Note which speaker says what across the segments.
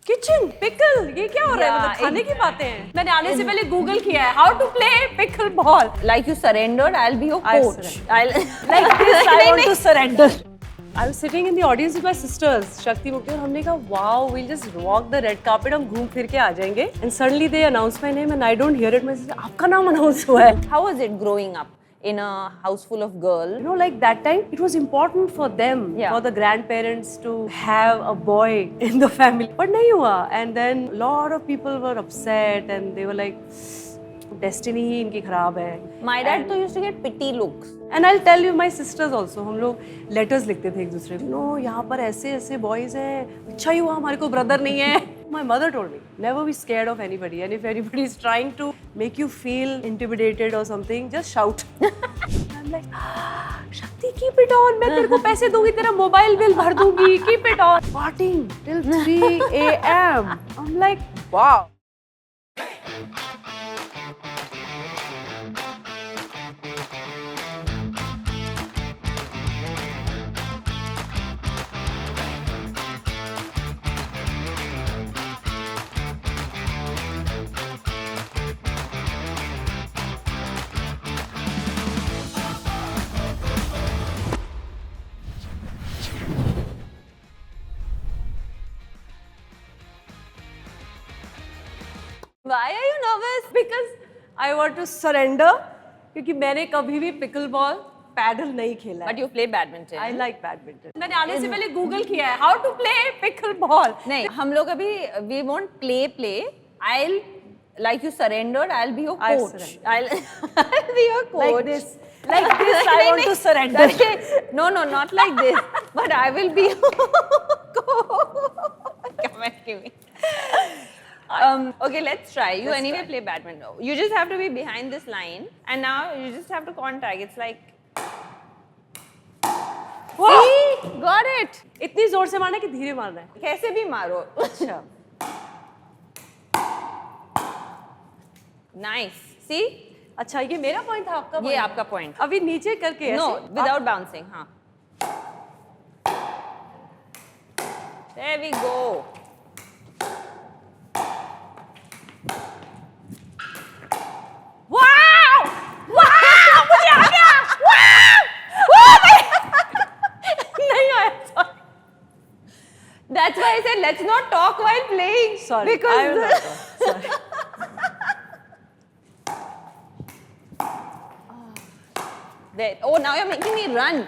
Speaker 1: Kitchen pickle, ये क्या हो रहा है? मतलब खाने की बातें हैं। मैंने आने से पहले गूगल किया है how to play pickleball.
Speaker 2: Like you surrendered, I'll be your coach.
Speaker 1: Like this, I want to surrender. I was sitting in the audience with my sisters, Shakti Mukti, और हमने कहा, wow, we'll just walk the red carpet, हम घूम फिर के आ जाएंगे. And suddenly they announced my name and I don't hear it. मैं आपका नाम announce हुआ है.
Speaker 2: How was it growing up in a house full of girls?
Speaker 1: You know, like that time, it was important for them, for the grandparents to have a boy in the family. But nahi hua. And then a lot of people were upset and they were like, destiny ही इनकी खराब है.
Speaker 2: My dad तो used to get pity looks.
Speaker 1: And I'll tell you, my sisters also, हम लोग letters लिखते थे एक दूसरे को. No, यहाँ पर ऐसे ऐसे boys हैं. अच्छा ही हुआ हमारे को brother नहीं है. My mother told me, never be scared of anybody. And if anybody is trying to make you feel intimidated or something, just shout. I'm like, Shakti, keep it on. मैं तेरे को पैसे दूंगी, तेरा मोबाइल बिल भर दूंगी. Keep it on. Partying till 3 a.m. I'm like, wow.
Speaker 2: Why are you nervous?
Speaker 1: Because I want to surrender. क्योंकि मैंने कभी भी पिकल बॉल पैडल नहीं खेला है.
Speaker 2: But you play badminton.
Speaker 1: I like badminton. मैंने आने से पहले गूगल किया है how to play pickle ball.
Speaker 2: नहीं, हम लोग अभी we won't play. I'll like you surrendered. I'll be your coach. I'll be your coach.
Speaker 1: Like this. Like this, I want to surrender.
Speaker 2: No, not like this. But I will be your coach. Come on, give me. Okay, let's try. You anyway play badminton. You just have to be behind this line, and now you just have to contact. It's like, see, got it.
Speaker 1: इतनी जोर से मारना है कि धीरे मारना है?
Speaker 2: कैसे भी मारो.
Speaker 1: अच्छा.
Speaker 2: Nice. See?
Speaker 1: अच्छा, ये मेरा पॉइंट था, आपका
Speaker 2: ये आपका पॉइंट.
Speaker 1: अभी नीचे करके ऐसे.
Speaker 2: No, without bouncing. हाँ. There we go.
Speaker 1: मुझे आ गया. नहीं आया. Sorry.
Speaker 2: That's why I said let's not talk while playing.
Speaker 1: Sorry.
Speaker 2: Because
Speaker 1: I will not talk. Sorry.
Speaker 2: There. Oh, now you're making me run.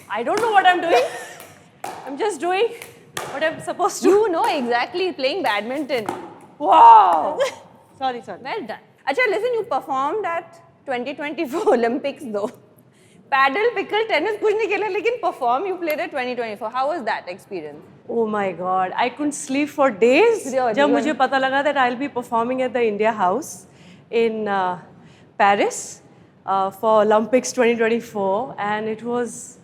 Speaker 1: I don't know what I'm doing. I'm just doing what I'm supposed to.
Speaker 2: You know exactly playing badminton.
Speaker 1: Wow. Sorry.
Speaker 2: Well done. Acha, listen, you performed at 2024 Olympics though. Paddle, pickle, tennis कुछ नहीं खेला, लेकिन perform you played at 2024. How was that experience?
Speaker 1: Oh my God, I couldn't sleep for days. जब मुझे पता लगा that I'll be performing at the India House in Paris for Olympics 2024, and it was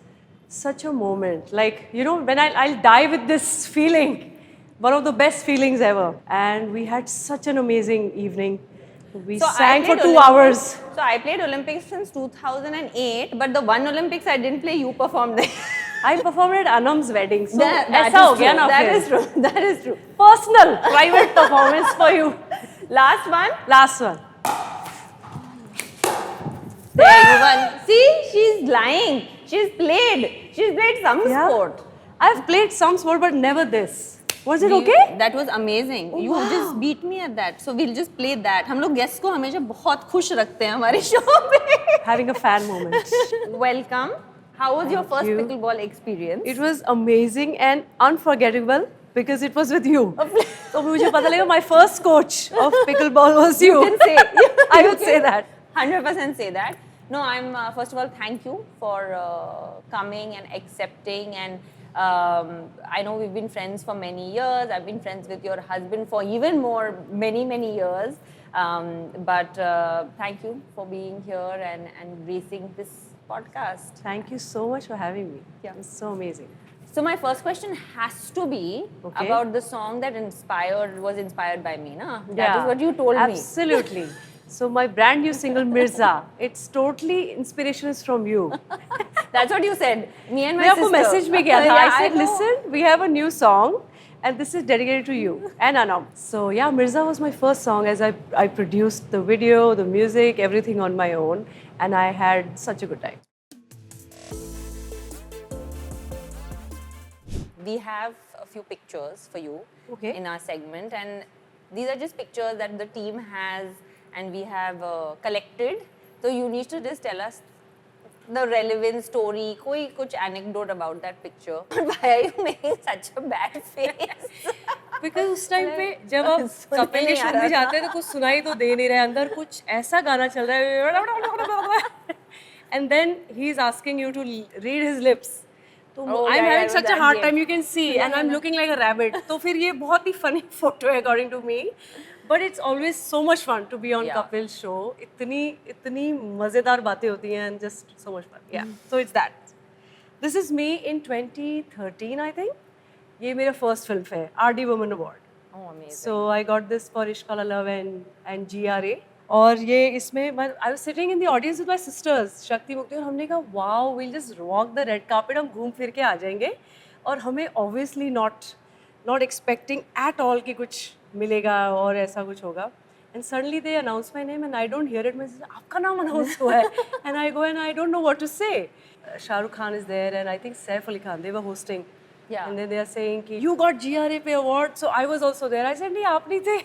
Speaker 1: such a moment. Like, you know, when I'll die with this feeling, one of the best feelings ever. And we had such an amazing evening. We sang for 2 hours.
Speaker 2: So I played Olympics since 2008, but the one Olympics I didn't play, you performed there.
Speaker 1: I performed at Anam's wedding. So
Speaker 2: that
Speaker 1: ऐसा हो गया ना
Speaker 2: That
Speaker 1: फिर.
Speaker 2: is true. That is true.
Speaker 1: Personal, private performance for you.
Speaker 2: Last one.
Speaker 1: Last one.
Speaker 2: There you won. See, she's lying. She's played some sport.
Speaker 1: I've played some sport, but never this. Was it okay?
Speaker 2: That was amazing.
Speaker 1: Oh,
Speaker 2: you
Speaker 1: wow.
Speaker 2: just beat me at that. So we'll just play that. हम लोग guests को हमेशा बहुत खुश रखते हैं हमारे show पे.
Speaker 1: Having a fan moment.
Speaker 2: Welcome. How was your first
Speaker 1: you.
Speaker 2: pickleball experience?
Speaker 1: It was amazing and unforgettable because it was with you. So मुझे पता लगा my first coach of pickleball was you.
Speaker 2: You can say.
Speaker 1: I would say that.
Speaker 2: 100% say that. No, I'm first of all thank you for coming and accepting, and I know we've been friends for many years. I've been friends with your husband for even more, many years. But thank you for being here and gracing this podcast.
Speaker 1: Thank you so much for having me.
Speaker 2: Yeah.
Speaker 1: It was so amazing.
Speaker 2: So my first question has to be about the song that was inspired by me, na? That is what you told me.
Speaker 1: Absolutely. So my brand new single Mirza, it's totally inspiration is from you.
Speaker 2: That's what you said. Me and my
Speaker 1: मैं आपको
Speaker 2: sister.
Speaker 1: message भी किया था.
Speaker 2: Yeah,
Speaker 1: I said,
Speaker 2: know.
Speaker 1: listen, we have a new song and this is dedicated to you and Anam. So yeah, Mirza was my first song, as I produced the video, the music, everything on my own, and I had such a good time.
Speaker 2: We have a few pictures for you
Speaker 1: Okay.
Speaker 2: in our segment, and these are just pictures that the team has and we have collected. So you need to just tell us the relevant story, koi kuch anecdote about that picture. Why are you making such a bad face?
Speaker 1: Because उस time पे जब आप
Speaker 2: सुन
Speaker 1: कपिल
Speaker 2: नहीं
Speaker 1: के
Speaker 2: आ
Speaker 1: show
Speaker 2: रहा
Speaker 1: में
Speaker 2: था।
Speaker 1: जाते हैं तो कुछ सुनाई तो दे नहीं रहा है, अंदर कुछ ऐसा गाना चल रहा है and then he is asking you to read his lips. तो
Speaker 2: Oh,
Speaker 1: I'm
Speaker 2: yeah,
Speaker 1: having
Speaker 2: yeah,
Speaker 1: such a
Speaker 2: that
Speaker 1: hard
Speaker 2: game.
Speaker 1: time, you can see, and I'm looking like a rabbit. तो फिर ये बहुत ही funny photo है according to me. But it's always so much fun to be on
Speaker 2: Yeah.
Speaker 1: Kapil's show. इतनी मजेदार बातें होती हैं and just so much fun. Yeah. So it's that. This is me in 2013, I think. ये मेरा first film है, RD Women Award.
Speaker 2: Oh, amazing.
Speaker 1: So I got this for Ishq Ala Love and GRA. और ये इसमें I was sitting in the audience with my sisters, शक्ति मुक्ति, और हमने कहा wow, we'll just walk the red carpet, हम घूम फिर के आ जाएंगे, और हमें obviously not expecting at all कि कुछ मिलेगा और ऐसा कुछ होगा. And suddenly they announce my name and I don't hear it. मैं आपका नाम announce हुआ है, and I go and I don't know what to say. Shah Rukh Khan is there and I think Saif Ali Khan, they were hosting.
Speaker 2: Yeah.
Speaker 1: And then they are saying कि you got GRA पे award, so I was also there. I said नहीं आप नहीं थे,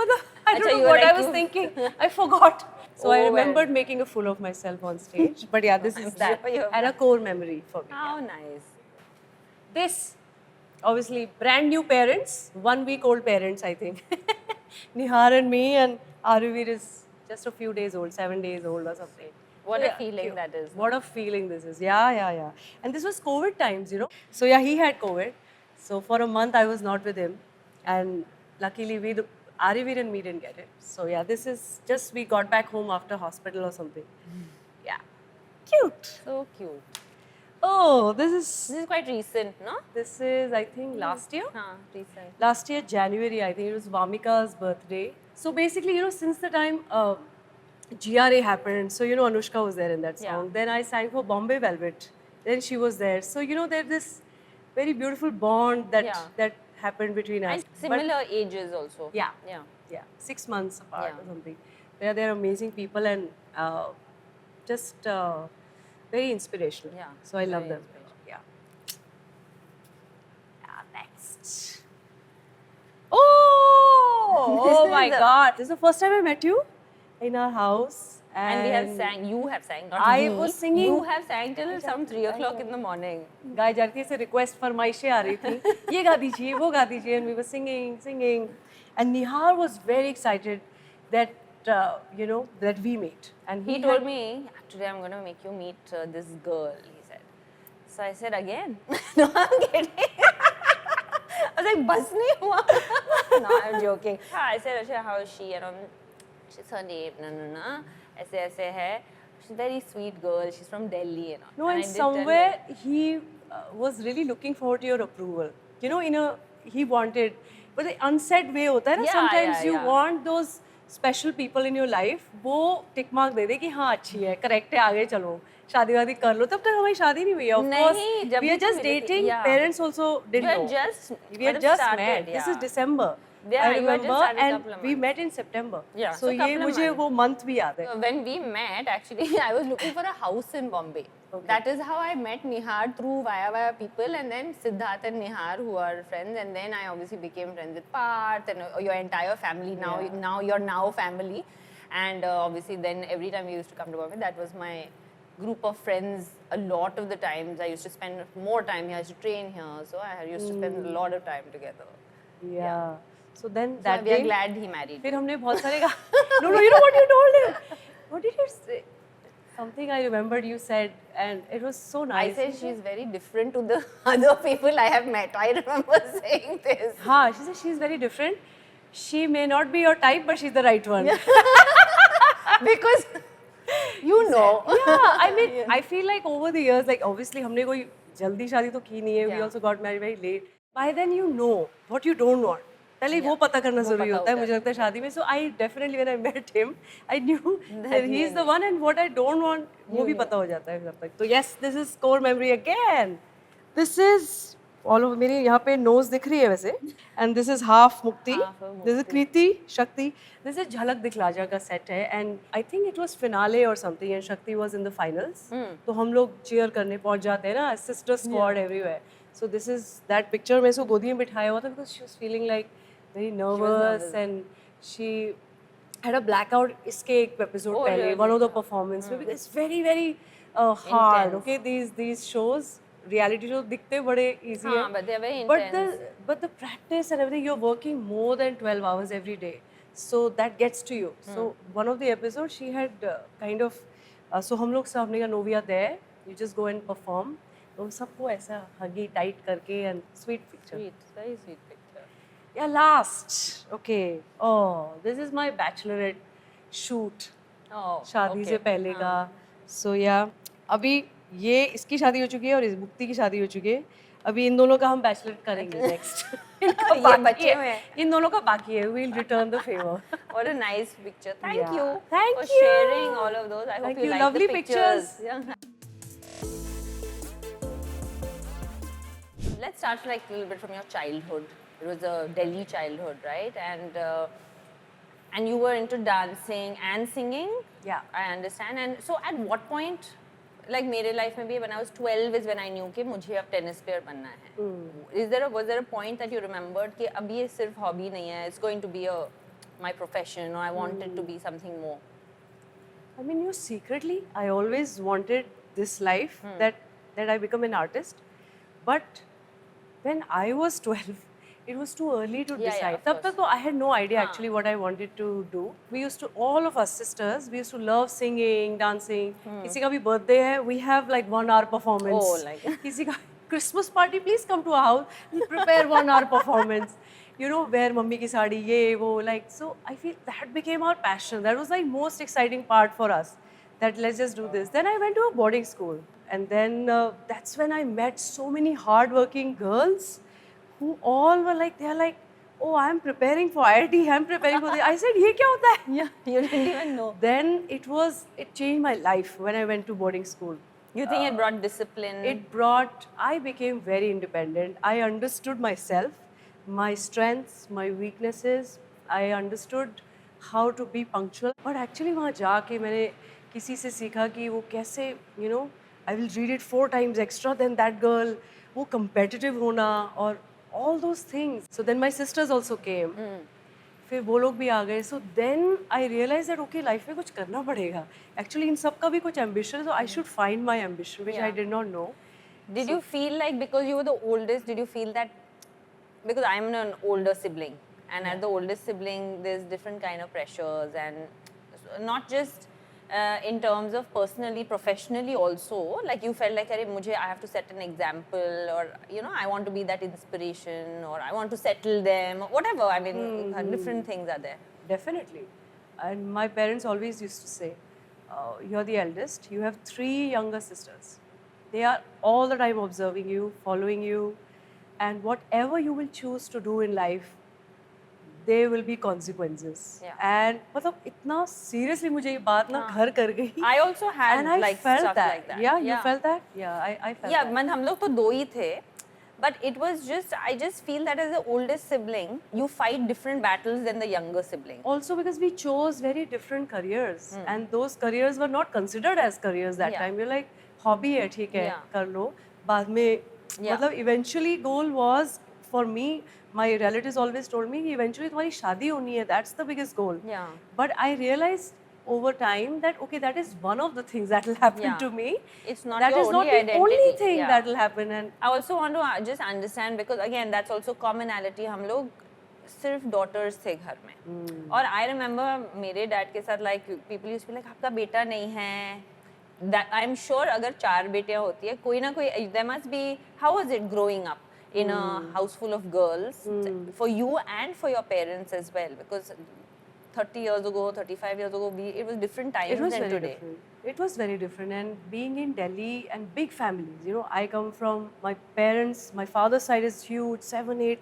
Speaker 1: मतलब I don't
Speaker 2: अच्छा,
Speaker 1: know
Speaker 2: you were
Speaker 1: what I
Speaker 2: like
Speaker 1: was
Speaker 2: you-
Speaker 1: thinking. I forgot. So I
Speaker 2: Oh, well.
Speaker 1: remembered making a fool of myself on stage. But yeah, this is
Speaker 2: I'm
Speaker 1: that,
Speaker 2: sure you-
Speaker 1: and a core memory for me.
Speaker 2: How nice.
Speaker 1: This, obviously, brand new parents, 1 week old parents, I think. Nihar and me, and Aruvir is just a few days old, 7 days old or something.
Speaker 2: What
Speaker 1: So,
Speaker 2: a
Speaker 1: yeah,
Speaker 2: feeling
Speaker 1: cute.
Speaker 2: that is.
Speaker 1: What a feeling this is. Yeah. And this was COVID times, you know. So yeah, he had COVID. So for a month I was not with him, and luckily Arivir and me didn't get it. So yeah, this is just we got back home after hospital or something. Yeah, cute.
Speaker 2: So cute.
Speaker 1: Oh, this is
Speaker 2: quite recent, no?
Speaker 1: I think last year.
Speaker 2: Recent.
Speaker 1: Last year January, I think it was Vamika's birthday. So basically, you know, since the time GRA happened, so you know Anushka was there in that song.
Speaker 2: Yeah.
Speaker 1: Then I sang for Bombay Velvet. Then she was there. So you know, there's this very beautiful bond that happened between us.
Speaker 2: And similar ages also.
Speaker 1: Yeah.
Speaker 2: Yeah.
Speaker 1: 6 months apart
Speaker 2: Yeah.
Speaker 1: or something. They're amazing people and just very inspirational.
Speaker 2: Yeah,
Speaker 1: So I love
Speaker 2: very
Speaker 1: them. Yeah. Next. Oh
Speaker 2: This
Speaker 1: my
Speaker 2: is a-
Speaker 1: God! This is the first time I met you in our house,
Speaker 2: And we have sang, you have sang, not
Speaker 1: I
Speaker 2: we.
Speaker 1: was singing-
Speaker 2: You have sang till some 3 o'clock in the morning.
Speaker 1: गाय जाती से request फरमाइशें आ रही थी, ये गा दीजिए, वो गा दीजिए, and we were singing, and Nihar was very excited that you know that we met, and
Speaker 2: He told me, today I'm going to make you meet this girl, he said. So I said, again? No, I'm kidding. I was like, bus nahi hua. No, I'm joking. I said, Asha, how is she? And she's her name, no. ऐसे है. She's a very sweet girl. She's from Delhi, you know.
Speaker 1: No, and
Speaker 2: I did tell
Speaker 1: somewhere
Speaker 2: her.
Speaker 1: he was really looking forward to your approval. You know, he wanted, but the unsaid way होता है ना.
Speaker 2: Yeah,
Speaker 1: Sometimes
Speaker 2: yeah,
Speaker 1: you
Speaker 2: yeah.
Speaker 1: want those special people in your life. वो tick mark दे दे कि हाँ अच्छी है, correct है, आगे चलो, शादी वादी कर लो. तब तक हमारी शादी नहीं हुई है. Of course,
Speaker 2: नहीं, जब
Speaker 1: we are
Speaker 2: भी
Speaker 1: just
Speaker 2: तो मिले थे,
Speaker 1: dating.
Speaker 2: yeah.
Speaker 1: Parents also didn't
Speaker 2: We
Speaker 1: know.
Speaker 2: had just
Speaker 1: We had
Speaker 2: kind of
Speaker 1: just
Speaker 2: started,
Speaker 1: met. This is
Speaker 2: yeah.
Speaker 1: December.
Speaker 2: Yeah,
Speaker 1: I
Speaker 2: you had just
Speaker 1: remember,
Speaker 2: started
Speaker 1: and
Speaker 2: couple of
Speaker 1: we
Speaker 2: months.
Speaker 1: met in September.
Speaker 2: Yeah,
Speaker 1: So
Speaker 2: so
Speaker 1: ये
Speaker 2: couple of
Speaker 1: मुझे
Speaker 2: months.
Speaker 1: वो month भी याद है.
Speaker 2: When we met, actually, I was looking for a house in Bombay.
Speaker 1: Okay.
Speaker 2: That is how I met Nihar through via people, and then Siddharth and Nihar, who are friends, and then I obviously became friends with Parth and your entire family. Now you're family, and obviously then every time we used to come to Bombay, that was my group of friends. A lot of the times I used to spend more time here. I used to train here, so I used to spend a lot of time together.
Speaker 1: Yeah. So then
Speaker 2: So
Speaker 1: that
Speaker 2: we are
Speaker 1: day,
Speaker 2: glad he married.
Speaker 1: फिर हमने बहुत सारे No, you know what you told him? What did you say? Something I remembered you said, and it was so
Speaker 2: I
Speaker 1: nice.
Speaker 2: said she's very different to the other people I have met. I remember saying this.
Speaker 1: हाँ, she said she's very different. She may not be your type, but she's the right one.
Speaker 2: Because you know.
Speaker 1: Yeah, I mean, I feel like over the years, like obviously हमने कोई जल्दी शादी तो की नहीं है. We
Speaker 2: Yeah.
Speaker 1: also got married very late. By then you know what you don't want. पहले वो पता करना जरूरी होता है मुझे लगता है शादी में. So I definitely when I met him, I knew that he is the one, and what I don't want वो भी पता हो जाता है तब तक. So yes, this is core memory again. This is all over मेरी यहाँ पे नोज दिख रही है वैसे एंड दिस इज हाफ मुक्ति
Speaker 2: Half of
Speaker 1: दिस इज कृति शक्ति दिस इज झलक दिखलाजा का सेट है and I think it was finale और समथिंग एंड शक्ति वाज इन द फाइनल्स तो हम लोग चीयर करने पहुंच जाते हैं ना sister squad everywhere so this is that picture में इसको गोदी में बिठाया हुआ था because she was feeling like very nervous and she had a blackout इसके एक episode
Speaker 2: Oh,
Speaker 1: पहले
Speaker 2: really?
Speaker 1: one of the performance में because it's very hard
Speaker 2: Intense.
Speaker 1: okay these shows reality shows दिखते बड़े easy
Speaker 2: हाँ,
Speaker 1: हैं
Speaker 2: but they're very
Speaker 1: but
Speaker 2: intense.
Speaker 1: the practice and everything you're working more than 12 hours every day so that gets to you so one of the episodes she had kind of so हम लोग सब हमने कहा Novia there you just go and perform तो सबको ऐसा huggy tight करके and sweet picture
Speaker 2: Sweet, very sweet picture.
Speaker 1: yeah, last. Okay. Oh, this is my bachelorette shoot.
Speaker 2: Oh,
Speaker 1: शादी
Speaker 2: okay.
Speaker 1: से पहले का. So yeah. अभी ये इसकी शादी हो चुकी है और इस मुक्ति की शादी हो चुकी है. अभी इन दोनों का हम बैचलर करेंगे नेक्स्ट.
Speaker 2: ये बच्चे में है.
Speaker 1: इन दोनों का बाकी है. We'll return the favor.
Speaker 2: What a nice picture. Thank
Speaker 1: Yeah.
Speaker 2: you
Speaker 1: Thank
Speaker 2: for
Speaker 1: you.
Speaker 2: sharing all of those. I
Speaker 1: Thank
Speaker 2: hope you
Speaker 1: you.
Speaker 2: like
Speaker 1: Lovely
Speaker 2: the pictures.
Speaker 1: pictures.
Speaker 2: Yeah. Let's start like a little bit from your childhood. It was a Delhi childhood, right? And you were into dancing and singing.
Speaker 1: Yeah.
Speaker 2: I understand. And so, at what point, like मेरे life में भी when I was 12 is when I knew कि मुझे अब tennis player बनना है. Was there a point that you remembered कि अब ये सिर्फ hobby नहीं है, it's going to be my profession or I want it to be something more?
Speaker 1: I mean, you secretly, I always wanted this life that I become an artist. But when I was 12, it was too early to
Speaker 2: Yeah,
Speaker 1: decide.
Speaker 2: of
Speaker 1: तब
Speaker 2: course.
Speaker 1: तक तो I had no idea actually what I wanted to do. We used to, all of us sisters, we used to love singing, dancing. किसी का भी birthday है, we have like 1 hour performance.
Speaker 2: Oh, like
Speaker 1: किसी का Christmas party, please come to our house. We prepare 1 hour performance. You know, wear mummy की साड़ी ये वो like. So I feel that became our passion. That was like most exciting part for us. That let's just do this. Then I went to a boarding school, and then that's when I met so many hardworking girls who all were like, they are like, oh, I'm preparing for IIT, I'm preparing for this. I said, ये क्या होता है?
Speaker 2: yeah, you didn't even know.
Speaker 1: Then it changed my life when I went to boarding school.
Speaker 2: You think it brought discipline?
Speaker 1: I became very independent. I understood myself, my strengths, my weaknesses. I understood how to be punctual. But actually वहाँ जाके मैंने किसी से सीखा कि वो कैसे, you know, I will read it 4 times extra than that girl. वो competitive होना और all those things. So then my sisters also came. फिर वो लोग भी आ गए. So then I realized that okay, life में कुछ करना पड़ेगा. Actually इन सब का भी कुछ ambition है, so I should find my ambition, which I did not know.
Speaker 2: Did you feel like because you were the oldest, did you feel that because I'm an older sibling and as the oldest sibling there's different kind of pressures and not just in terms of personally, professionally also, like you felt like I have to set an example or you know I want to be that inspiration or I want to settle them or whatever. I mean different things are there.
Speaker 1: Definitely. And my parents always used to say, you're the eldest, you have 3 younger sisters. They are all the time observing you, following you, and whatever you will choose to do in life, there will be consequences.
Speaker 2: Yeah.
Speaker 1: And मतलब इतना seriously मुझे ये बात ना घर कर गई.
Speaker 2: I also had
Speaker 1: and I
Speaker 2: like
Speaker 1: felt
Speaker 2: stuff
Speaker 1: that.
Speaker 2: like that.
Speaker 1: Yeah, you felt that? Yeah, I felt
Speaker 2: Yeah,
Speaker 1: that.
Speaker 2: man, हम लोग तो 2 ही थे. But it was just, I just feel that as the oldest sibling, you fight different battles than the younger sibling.
Speaker 1: Also because we chose very different careers and those careers were not considered as careers that
Speaker 2: Yeah.
Speaker 1: time. We're like, hobby है ठीक है
Speaker 2: Yeah.
Speaker 1: कर लो बाद में मतलब eventually goal was for me, my relatives always told me कि eventually तुम्हारी शादी होनी है, that's the biggest goal.
Speaker 2: Yeah.
Speaker 1: But I realized over time that okay, that is one of the things that will happen
Speaker 2: Yeah.
Speaker 1: to me.
Speaker 2: It's not
Speaker 1: That
Speaker 2: your
Speaker 1: is not
Speaker 2: only
Speaker 1: the
Speaker 2: identity.
Speaker 1: only thing
Speaker 2: Yeah.
Speaker 1: that will happen. And
Speaker 2: I also want to just understand because again that's also commonality. हम लोग सिर्फ daughters थे घर में और I remember मेरे dad के साथ like people used to be like आपका बेटा नहीं है. That I'm sure अगर 4 बेटियां होती है कोई ना कोई there must be. How was it growing up in a house full of girls for you and for your parents as well? Because 30 years ago, 35 years ago, it was different times
Speaker 1: it was
Speaker 2: than
Speaker 1: very
Speaker 2: today.
Speaker 1: different. It was very different. And being in Delhi and big families, you know, I come from my parents, my father's side is huge, 7, 8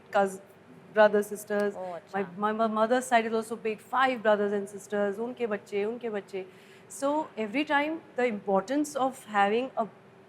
Speaker 1: brothers, sisters.
Speaker 2: Oh,
Speaker 1: my mother's side is also big, 5 brothers and sisters, unke bacche. So every time the importance of having a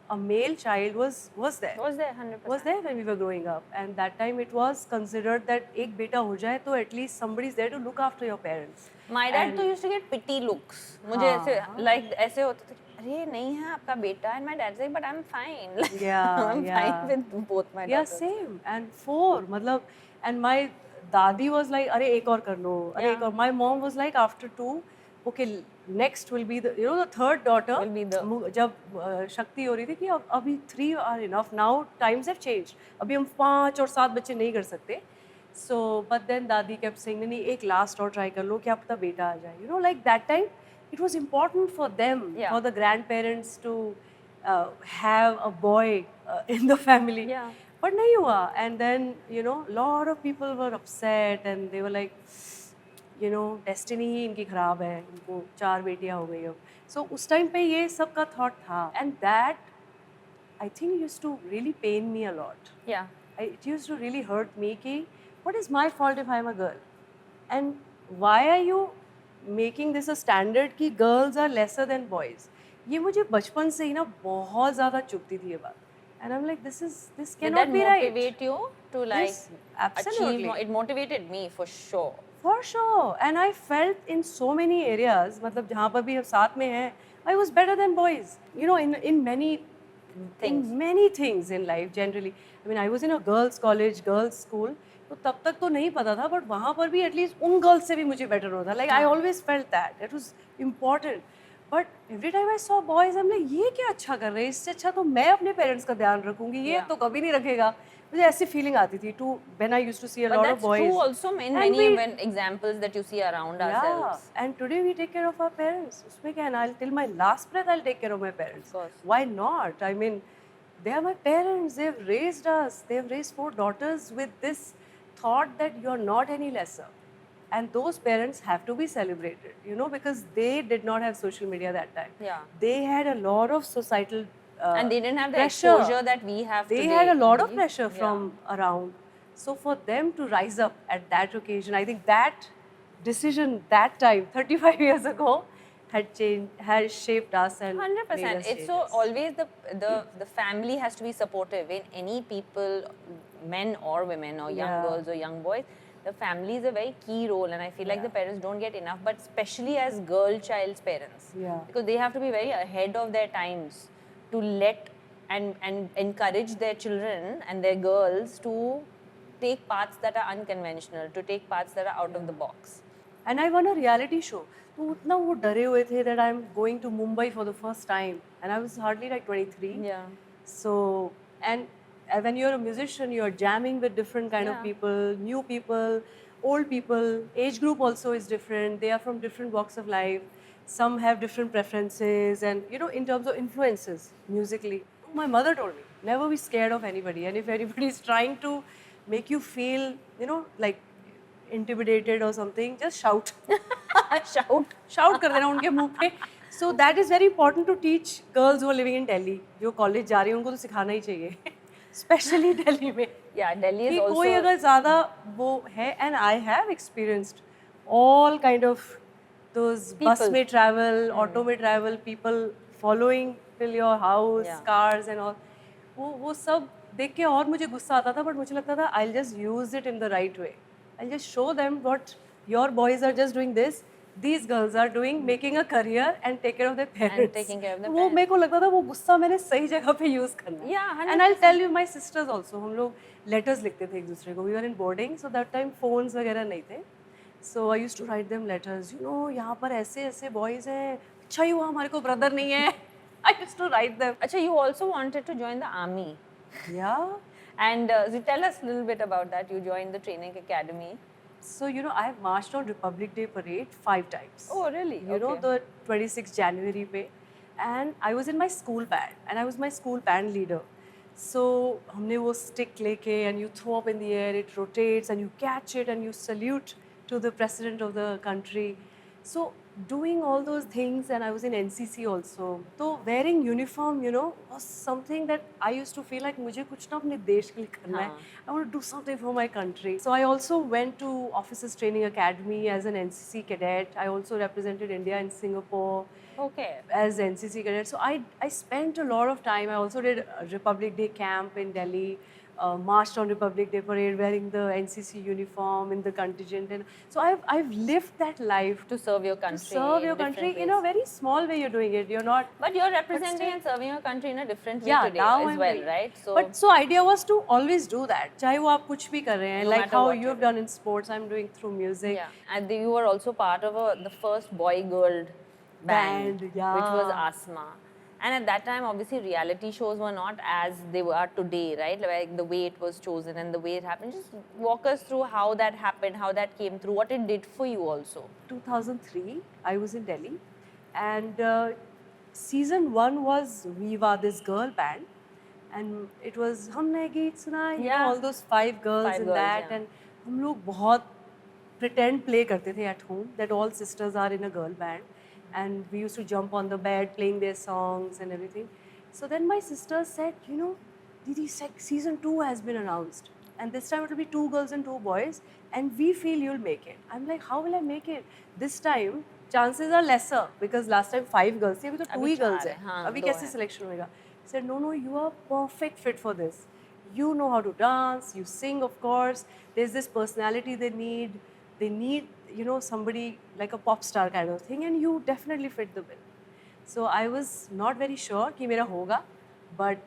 Speaker 1: a male child was there.
Speaker 2: Was there 100%?
Speaker 1: Was there when we were growing up, and that time it was considered that एक बेटा हो जाए तो at least somebody is there to look after your parents.
Speaker 2: My dad तो used to get pity looks. मुझे ऐसे like ऐसे होता था, अरे नहीं है आपका बेटा, and my dad's like, but I'm fine. Like,
Speaker 1: Yeah,
Speaker 2: I'm
Speaker 1: yeah.
Speaker 2: fine with both my
Speaker 1: Yeah,
Speaker 2: daughters.
Speaker 1: same. And 4, मतलब, and my dadi was like, अरे एक और कर लो, अरे एक और. My mom was like, after 2, okay, next will be the, you know, the third daughter.
Speaker 2: Will be the-
Speaker 1: जब शक्ति हो रही थी कि अब अभी 3 are enough. Now times have changed. अभी हम 5 और 7 बच्चे नहीं कर सकते. So, but then दादी kept saying, नहीं एक last और try कर लो, क्या पता बेटा आ जाए. You know, like that time, it was important for them,
Speaker 2: Yeah.
Speaker 1: for the grandparents to have a boy in the family.
Speaker 2: Yeah.
Speaker 1: But nahi hua. And then, you know, lot of people were upset and they were like, you know, destiny ही इनकी खराब है, इनको 4 बेटियां हो गई अब. So उस time पे ये सब का thought था. And that, I think, used to really pain me a lot.
Speaker 2: Yeah.
Speaker 1: It used to really hurt me कि what is my fault if I'm a girl? And why are you making this a standard कि girls are lesser than boys? ये मुझे बचपन से ही ना बहुत ज़्यादा चुभती थी ये बात. And I'm like, this
Speaker 2: Did
Speaker 1: cannot
Speaker 2: that
Speaker 1: be right.
Speaker 2: motivate you to like
Speaker 1: Yes, absolutely.
Speaker 2: achieve more? It motivated me for sure.
Speaker 1: For sure. And I felt in so many areas, मतलब जहाँ पर भी हम साथ में हैं, I was better than boys. You know, in many
Speaker 2: Things.
Speaker 1: in many things in life generally. I mean, I was in a girls' college, girls' school. तो तब तक तो नहीं पता था, but वहाँ पर भी एटलीस्ट उन गर्ल्स से भी मुझे बेटर होता. Like I always felt that. It was important. But every time I saw boys, I'm like, ये क्या अच्छा कर रहे हैं? इससे अच्छा तो मैं अपने पेरेंट्स का ध्यान रखूंगी. ये तो कभी नहीं रखेगा. मुझे ऐसी फीलिंग आती थी. Too, when I used to see a
Speaker 2: But
Speaker 1: lot
Speaker 2: that's
Speaker 1: of boys.
Speaker 2: true also in
Speaker 1: And
Speaker 2: many
Speaker 1: we-
Speaker 2: when examples that you see around
Speaker 1: Yeah,
Speaker 2: ourselves.
Speaker 1: and today we take care of our parents. उसमें क्या है ना, till my last breath I'll take care of my parents.
Speaker 2: Of course.
Speaker 1: Why not? I mean, they are my parents. They've raised us. They've raised 4 daughters with this thought that you're not any lesser. And those parents have to be celebrated, you know, because they did not have social media that time.
Speaker 2: Yeah.
Speaker 1: They had a lot of societal
Speaker 2: And they didn't have the
Speaker 1: pressure.
Speaker 2: exposure that we have
Speaker 1: They
Speaker 2: today.
Speaker 1: had a lot of
Speaker 2: Yeah.
Speaker 1: pressure from around. So for them to rise up at that occasion, I think that decision that time, 35 years ago, had changed, has shaped us and
Speaker 2: 100%.
Speaker 1: made us
Speaker 2: It's so
Speaker 1: change us.
Speaker 2: always the family has to be supportive in any people, men or women or young
Speaker 1: Yeah.
Speaker 2: girls or young boys. The family is a very key role, and I feel like the parents don't get enough, but especially as girl child's parents,
Speaker 1: Yeah.
Speaker 2: because they have to be very ahead of their times to let and encourage their children and their girls to take paths that are unconventional, to take paths that are out of the box.
Speaker 1: And I won a reality show. तो उतना वो डरे हुए थे that I'm going to Mumbai for the first time, and I was hardly like 23.
Speaker 2: Yeah.
Speaker 1: So, and when you're a musician, you're jamming with different kind of
Speaker 2: Yeah.
Speaker 1: people, new people, old people. Age group also is different. They are from different walks of life. Some have different preferences, and you know, in terms of influences musically. My mother told me, never be scared of anybody, and if anybody is trying to make you feel, you know, like intimidated or something, just shout. Shout कर देना उनके मुंह पे. So that is very important to teach girls who are living in Delhi. जो college जा रही हैं उनको तो सिखाना ही चाहिए. Especially Delhi में.
Speaker 2: Yeah, Delhi is
Speaker 1: कि
Speaker 2: also.
Speaker 1: कोई अगर ज़्यादा वो है, and I have experienced all kind of those bus
Speaker 2: People.
Speaker 1: में travel, auto में travel, people following till your house,
Speaker 2: Yeah.
Speaker 1: cars and all. वो सब देख के और मुझे गुस्सा आता था, but मुझे लगता था I'll just use it in the right way. I'll just show them what your boys are just doing this. These girls are doing, making a career and take care of their parents.
Speaker 2: taking care of their
Speaker 1: वो
Speaker 2: parents.
Speaker 1: मेरे को लगता था वो गुस्सा मैंने सही जगह पे यूज करना है.
Speaker 2: Yeah,
Speaker 1: And I'll tell you, my sisters also, हम लोग letters लिखते थे एक दूसरे को. We were in boarding, so that time phones वगैरह नहीं थे. So I used to write them letters. You know, यहाँ पर ऐसे ऐसे boys हैं. अच्छा ही हुआ हमारे को brother नहीं है. I used to write them.
Speaker 2: Acha, you also wanted to join the army.
Speaker 1: Yeah.
Speaker 2: And so tell us a little bit about that. You joined the training academy.
Speaker 1: So, you know, I've marched on Republic Day parade 5 times.
Speaker 2: Oh, really?
Speaker 1: You know, the 26th January पे. And I was in my school band, and I was my school band leader. So, हमने वो stick लेके, and you throw up in the air, it rotates, and you catch it, and you salute to the president of the country. So, doing all those things, and I was in NCC also. So wearing uniform, you know, was something that I used to feel like मुझे कुछ ना अपने देश के लिए करना है. I want to do something for my country. So I also went to Officers Training Academy as an NCC cadet. I also represented India in Singapore.
Speaker 2: Okay.
Speaker 1: As NCC cadet. So I spent a lot of time. I also did a Republic Day camp in Delhi. Marched on Republic Day parade wearing the NCC uniform in the contingent, and so I've lived that life
Speaker 2: To serve your country.
Speaker 1: to serve your
Speaker 2: in
Speaker 1: country
Speaker 2: different
Speaker 1: in a
Speaker 2: ways.
Speaker 1: very small way. You're doing it. You're not.
Speaker 2: But you're representing
Speaker 1: still-
Speaker 2: and serving your country in a different way
Speaker 1: Yeah,
Speaker 2: today
Speaker 1: now
Speaker 2: as
Speaker 1: I'm
Speaker 2: well,
Speaker 1: doing-
Speaker 2: right? So
Speaker 1: But so idea was to always do that. चाहे वो आप कुछ भी कर रहे हैं,
Speaker 2: No
Speaker 1: like
Speaker 2: matter
Speaker 1: how
Speaker 2: what
Speaker 1: you
Speaker 2: you're
Speaker 1: have done in sports, I'm doing through music.
Speaker 2: yeah, and you were also part of the first boy girl band,
Speaker 1: yeah.
Speaker 2: which was Asma. And at that time, obviously, reality shows were not as they are today, right? Like the way it was chosen and the way it happened. Just walk us through how that happened, how that came through, what it did for you also.
Speaker 1: 2003, I was in Delhi, and season 1 was Viva, this girl band, and it was हमने गीत सुना, you know,
Speaker 2: Yeah.
Speaker 1: all those 5 girls
Speaker 2: Five
Speaker 1: in
Speaker 2: girls,
Speaker 1: that,
Speaker 2: yeah.
Speaker 1: and हम लोग बहुत pretend play करते थे at home that all sisters are in a girl band, and we used to jump on the bed playing their songs and everything. So then my sister said, you know, Didi, season 2 has been announced, and this time it will be 2 girls and 2 boys, and we feel you'll make it. I'm like, how will I make it? This time chances are lesser because last time 5 girls थी, अभी तो 2
Speaker 2: अभी
Speaker 1: ही girls
Speaker 2: चार
Speaker 1: हैं.
Speaker 2: हैं, हाँ,
Speaker 1: अभी
Speaker 2: दो
Speaker 1: कैसे
Speaker 2: हैं.
Speaker 1: selection होएगा? Said, no, you are perfect fit for this. You know how to dance, you sing, of course. There's this personality they need. They need, you know, somebody like a pop star kind of thing, and you definitely fit the bill. So I was not very sure कि मेरा होगा, but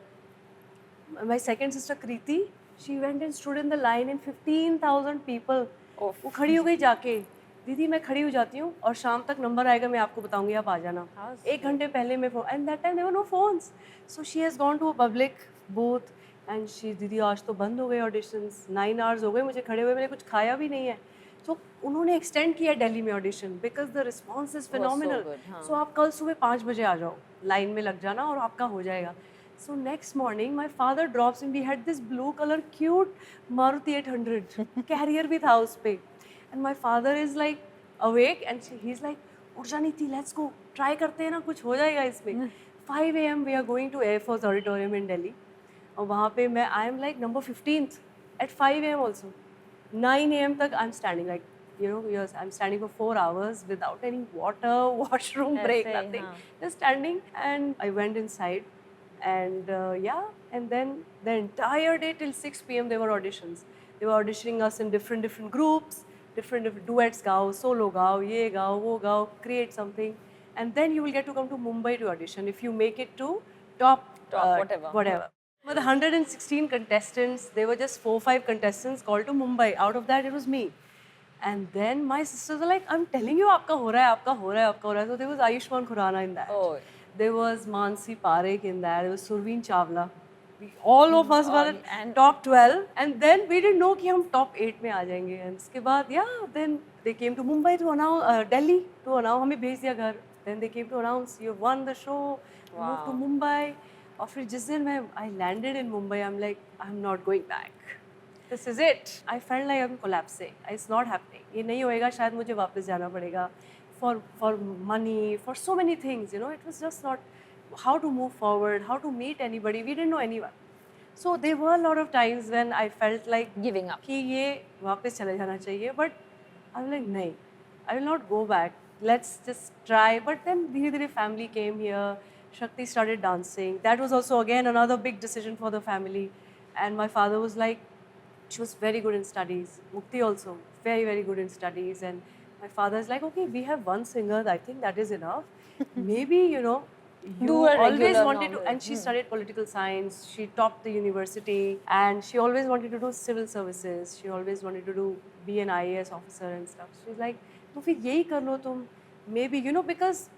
Speaker 1: my second sister Kriti, she went and stood in the line in 15,000 people.
Speaker 2: Oof.
Speaker 1: वो खड़ी हो गई जाके, दीदी मैं खड़ी हो जाती हूँ और शाम तक नंबर आएगा, मैं आपको बताऊंगी, आप आ जाना.
Speaker 2: How
Speaker 1: 1 घंटे पहले मैं phone, and that time there were no phones, so she has gone to a public booth and she, दीदी आज तो बंद हो गए auditions, 9 hours हो गए मुझे खड़े हुए, मैंने कुछ खाया भी नहीं है. तो उन्होंने एक्सटेंड किया दिल्ली में audition because the response is phenomenal.
Speaker 2: good, हाँ.
Speaker 1: सो आप कल सुबह 5 बजे आ जाओ, लाइन में लग जाना और आपका हो जाएगा. So next morning, my father drops in. We had this blue color cute Maruti 800 carrier भी था उस पे, and my father is like awake and he's like, उठ जा नीति, let's go, try करते हैं ना, कुछ हो जाएगा इसमें. 5 AM we are going to Air Force Auditorium in Delhi, और वहाँ पे मैं I am like number 15th at 5 AM also. 9 AM तक I'm standing like, you know, yes, I'm standing for 4 hours without any water, washroom break,
Speaker 2: ऐसे ही,
Speaker 1: nothing.
Speaker 2: हाँ.
Speaker 1: Just standing, and I went inside, and yeah, and then the entire day till 6 PM there were auditions. They were auditioning us in different groups, different duets गाओ, solo गाओ, ये गाओ, वो गाओ, create something, and then you will get to come to Mumbai to audition if you make it to top whatever. For the 116 contestants, there were just 4-5 contestants called to Mumbai. Out of that, it was me. And then my sisters were like, I'm telling you, आपका हो रहा है, आपका हो रहा है, आपका हो रहा है. So there was Ayushmann Khurrana in that.
Speaker 2: Oh.
Speaker 1: There was Mansi Parekh in that. There was Surveen Chawla. All of us were
Speaker 2: and-
Speaker 1: top 12. And then we didn't know कि हम top 8 में आ जाएंगे. And उसके बाद, yeah, then they came to Mumbai to announce, Delhi to announce, हमें भेज दिया घर. Then they came to announce, you've won the show, moved to Mumbai. और फिर जिस दिन मैं I landed in Mumbai, I'm like, I'm not going back. This is it. I felt like I'm collapsing. It's not happening. ये नहीं होएगा, शायद मुझे वापस जाना पड़ेगा. For money, for so many things, you know, it was just not how to move forward, how to meet anybody. We didn't know anyone. So there were a lot of times when I felt like
Speaker 2: Giving up.
Speaker 1: कि ये वापस चले जाना चाहिए. But I'm like, नहीं, I will not go back. Let's just try. But then धीरे-धीरे family came here. Shakti started dancing. That was also again another big decision for the family. And my father was like, she was very good in studies. Mukti also, very, very good in studies. And my father is like, okay, we have one singer. I think that is enough. Maybe, you know, you
Speaker 2: Do a
Speaker 1: always
Speaker 2: regular
Speaker 1: wanted to,
Speaker 2: normal.
Speaker 1: and she studied political science. She topped the university, and she always wanted to do civil services. She always wanted to be an IAS officer and stuff. She's like, तो फिर यही कर लो तुम. Maybe, you know, because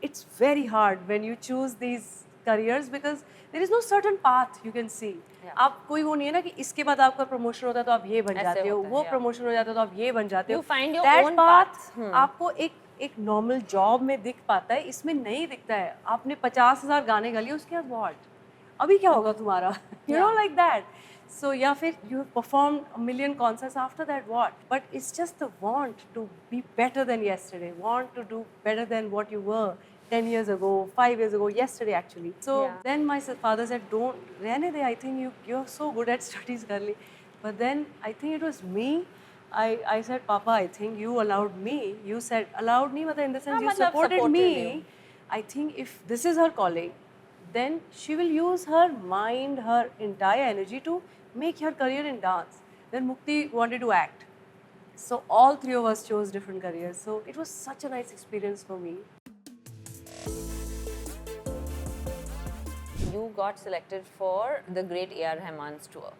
Speaker 1: it's very hard when you choose these careers because there is no certain path you can see.
Speaker 2: Yeah.
Speaker 1: आप कोई वो नहीं है ना कि इसके बाद आपका प्रमोशन होता है तो आप ये बन
Speaker 2: ऐसे
Speaker 1: जाते हो,
Speaker 2: होता है,
Speaker 1: वो
Speaker 2: yeah.
Speaker 1: प्रमोशन हो जाता है तो आप ये बन जाते हो.
Speaker 2: You find your
Speaker 1: That
Speaker 2: own
Speaker 1: path
Speaker 2: path.
Speaker 1: आपको एक नॉर्मल जॉब में दिख पाता है, इसमें नहीं दिखता है. आपने 50,000 गाने गा लिए, उसके बाद व्हाट, अभी क्या होगा तुम्हारा, you know, like that. So yeah, फिर you have performed a million concerts after that, what? But it's just the want to be better than yesterday, want to do better than what you were 10 years ago, 5 years ago, yesterday actually. So
Speaker 2: Yeah.
Speaker 1: then my father said, don't, रहने दे, I think you're so good at studies, girly. But then I think it was me. I said, Papa, I think you allowed me. You said allowed me, but in the sense
Speaker 2: हाँ,
Speaker 1: you
Speaker 2: मतलब
Speaker 1: supported
Speaker 2: supported
Speaker 1: me.
Speaker 2: you.
Speaker 1: I think if this is her calling, then she will use her mind, her entire energy to make her career in dance. Then Mukti wanted to act. So all three of us chose different careers. So it was such a nice experience for me.
Speaker 2: You got selected for the Great A.R. Rahman's tour.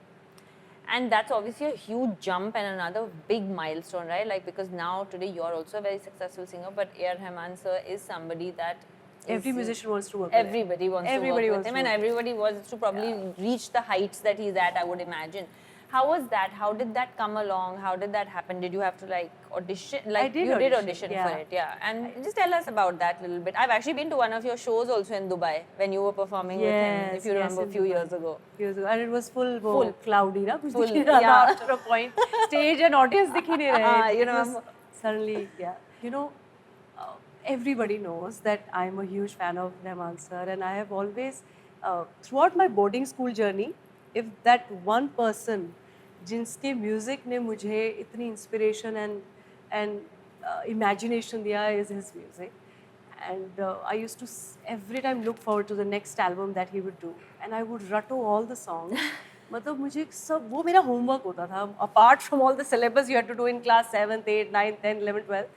Speaker 2: And that's obviously a huge jump and another big milestone, right? Like, because now today you're also a very successful singer, but A.R. Rahman sir is somebody that
Speaker 1: Every
Speaker 2: is-
Speaker 1: musician wants to work with him.
Speaker 2: Everybody wants
Speaker 1: Everybody
Speaker 2: to work
Speaker 1: wants
Speaker 2: with him,
Speaker 1: to
Speaker 2: and
Speaker 1: work with
Speaker 2: everybody wants to probably reach the heights that he's at, I would imagine. How was that? How did that come along? How did that happen? Did you have to like audition? Like
Speaker 1: did
Speaker 2: you did
Speaker 1: audition,
Speaker 2: audition
Speaker 1: yeah.
Speaker 2: for it, yeah. And just tell us about that a little bit. I've actually been to one of your shows also in Dubai when you were performing with him, if you remember, a
Speaker 1: in
Speaker 2: few
Speaker 1: Dubai.
Speaker 2: years ago.
Speaker 1: Years ago. And it was full,
Speaker 2: Full.
Speaker 1: cloudy, na? Kuch
Speaker 2: Full,
Speaker 1: dikh nahi raha tha
Speaker 2: yeah.
Speaker 1: after a point. Stage and audience dikh hi nahi rahe.
Speaker 2: You
Speaker 1: It was
Speaker 2: remember.
Speaker 1: suddenly, yeah. You know, everybody knows that I'm a huge fan of Rahman sir, and I have always, throughout my boarding school journey, if that one person जिनके music ने मुझे इतनी inspiration and imagination दिया is his music. And I used to every time look forward to the next album that he would do, and I would rattle all the songs. मतलब मुझे सब वो मेरा homework होता था. Apart from all the syllabus you had to do in class 7th, 8th, 9th, 10th, 11th, 12th,